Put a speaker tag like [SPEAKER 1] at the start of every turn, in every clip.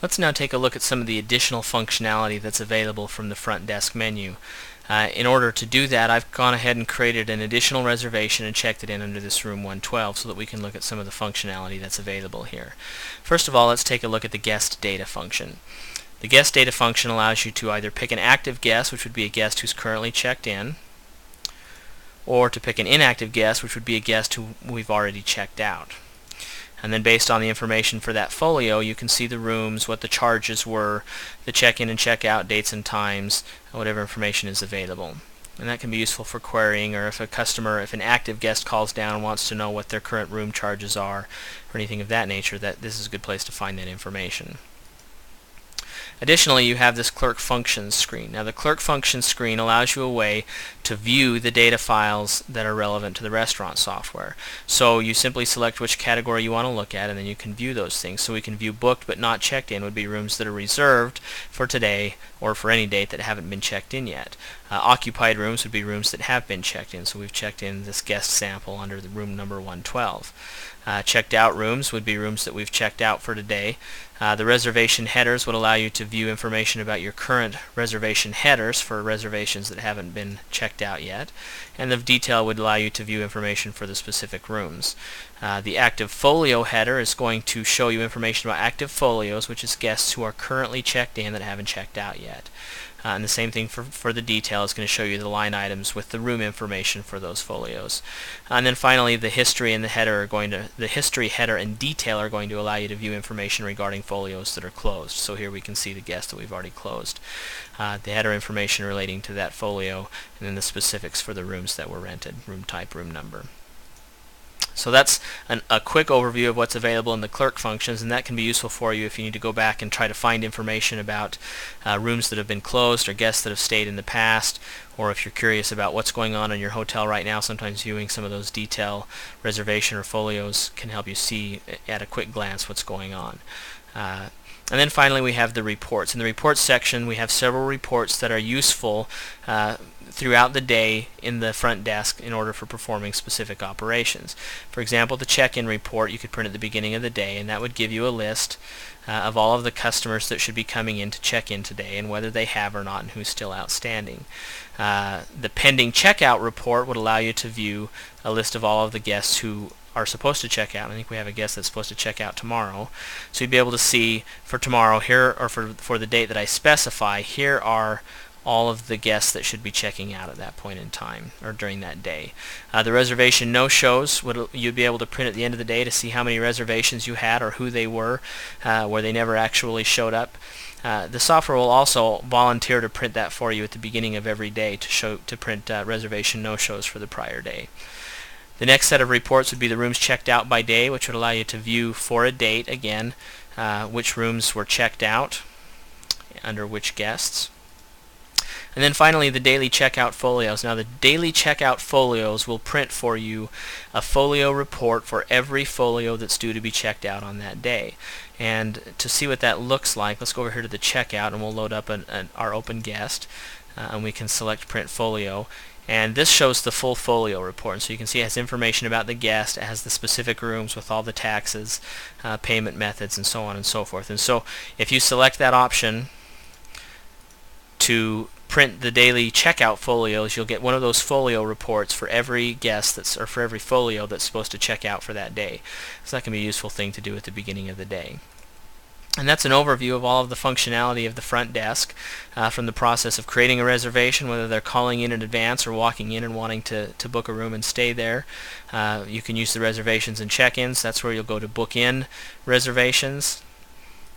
[SPEAKER 1] Let's now take a look at some of the additional functionality that's available from the front desk menu. In order to do that, I've gone ahead and created an additional reservation and checked it in under this room 112 so that we can look at some of the functionality that's available here. First of all, let's take a look at the guest data function. The guest data function allows you to either pick an active guest, which would be a guest who's currently checked in, or to pick an inactive guest, which would be a guest who we've already checked out. And then based on the information for that folio, you can see the rooms, what the charges were, the check-in and check-out dates and times, whatever information is available. And that can be useful for querying, or if an active guest calls down and wants to know what their current room charges are, or anything of that nature, that this is a good place to find that information. Additionally, you have this Clerk Functions screen. Now the Clerk Functions screen allows you a way to view the data files that are relevant to the restaurant software. So you simply select which category you want to look at, and then you can view those things. So we can view booked but not checked in would be rooms that are reserved for today or for any date that haven't been checked in yet. Occupied rooms would be rooms that have been checked in. So we've checked in this guest sample under the room number 112. Checked out rooms would be rooms that we've checked out for today. The reservation headers would allow you to view information about your current reservation headers for reservations that haven't been checked out yet. And the detail would allow you to view information for the specific rooms. The active folio header is going to show you information about active folios, which is guests who are currently checked in that haven't checked out yet. And the same thing for the detail is going to show you the line items with the room information for those folios. And then finally, the history and the history header and detail are going to allow you to view information regarding folios that are closed. So here we can see the guests that we've already closed. The header information relating to that folio, and then the specifics for the rooms that were rented, room type, room number. So that's a quick overview of what's available in the Clerk Functions, and that can be useful for you if you need to go back and try to find information about rooms that have been closed or guests that have stayed in the past, or if you're curious about what's going on in your hotel right now. Sometimes viewing some of those detail reservation or folios can help you see at a quick glance what's going on. And then finally we have the reports. In the reports section we have several reports that are useful throughout the day in the front desk in order for performing specific operations. For example, the check-in report you could print at the beginning of the day, and that would give you a list of all of the customers that should be coming in to check in today and whether they have or not and who's still outstanding. The pending checkout report would allow you to view a list of all of the guests who are supposed to check out. I think we have a guest that's supposed to check out tomorrow. So you'd be able to see for tomorrow here, or for the date that I specify, here are all of the guests that should be checking out at that point in time or during that day. The reservation no-shows, you'd be able to print at the end of the day to see how many reservations you had or who they were, where they never actually showed up. The software will also volunteer to print that for you at the beginning of every day to print reservation no-shows for the prior day. The next set of reports would be the rooms checked out by day, which would allow you to view for a date, again, which rooms were checked out under which guests. And then finally, the daily checkout folios. Now the daily checkout folios will print for you a folio report for every folio that's due to be checked out on that day. And to see what that looks like, let's go over here to the checkout and we'll load up our open guest, and we can select print folio. And this shows the full folio report. And so you can see it has information about the guest, it has the specific rooms with all the taxes, payment methods, and so on and so forth. And so if you select that option to print the daily checkout folios, you'll get one of those folio reports for every guest or for every folio that's supposed to check out for that day. So that can be a useful thing to do at the beginning of the day. And that's an overview of all of the functionality of the front desk, from the process of creating a reservation, whether they're calling in advance or walking in and wanting to book a room and stay there. You can use the reservations and check-ins. That's where you'll go to book in reservations.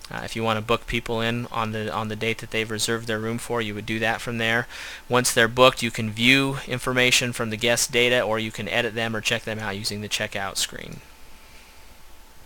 [SPEAKER 1] If you want to book people in on the date that they've reserved their room for, you would do that from there. Once they're booked, you can view information from the guest data, or you can edit them or check them out using the checkout screen.